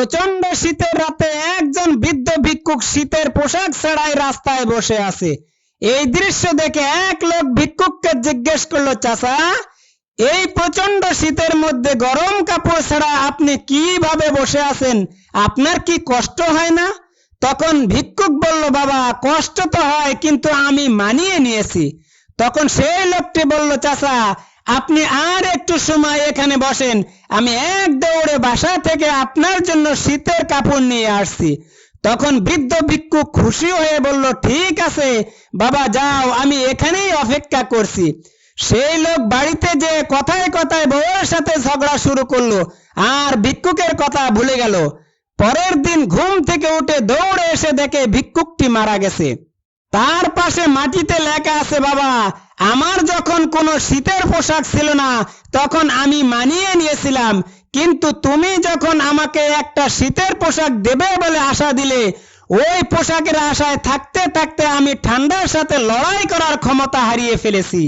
প্রচন্ড শীতের রাতে একজন বৃদ্ধ ভিক্ষুক শীতের পোশাক ছাড়াই রাস্তায় বসে আছে। এই দৃশ্য দেখে এক লোক ভিক্ষুককে জিজ্ঞেস করলো, চাচা, এই প্রচন্ড শীতের মধ্যে গরম কাপড় ছাড়া আপনি কিভাবে বসে আছেন? আপনার কি কষ্ট হয় না? তখন ভিক্ষুক বলল, বাবা, কষ্ট তো হয়, কিন্তু আমি মানিয়ে নিয়েছি। তখন সেই লোকটি বলল, চাচা, আপনি আর একটু সময় এখানে বসেন, আমি এক দৌড়ে বাসা থেকে আপনার জন্য শীতের কাপড় নিয়ে আসছি। তখন বৃদ্ধ ভিক্ষুক খুশি হয়ে বলল, ঠিক আছে বাবা, যাও, আমি এখানেই অপেক্ষা করছি। সেই লোক বাড়িতে যে কথায় কথায় বউয়ের সাথে ঝগড়া শুরু করলো আর ভিক্ষুকের কথা ভুলে গেল। পরের দিন ঘুম থেকে উঠে দৌড়ে এসে দেখে ভিক্ষুকটি মারা গেছে। তার পাশে মাটিতে লেখা আছে, বাবা, আমার যখন কোনো শীতের পোশাক ছিল না তখন আমি মানিয়ে নিয়েছিলাম, কিন্তু তুমি যখন আমাকে একটা শীতের পোশাক দেবে বলে আশা দিলে, ওই পোশাকের আশায় থাকতে থাকতে আমি ঠান্ডার সাথে লড়াই করার ক্ষমতা হারিয়ে ফেলেছি।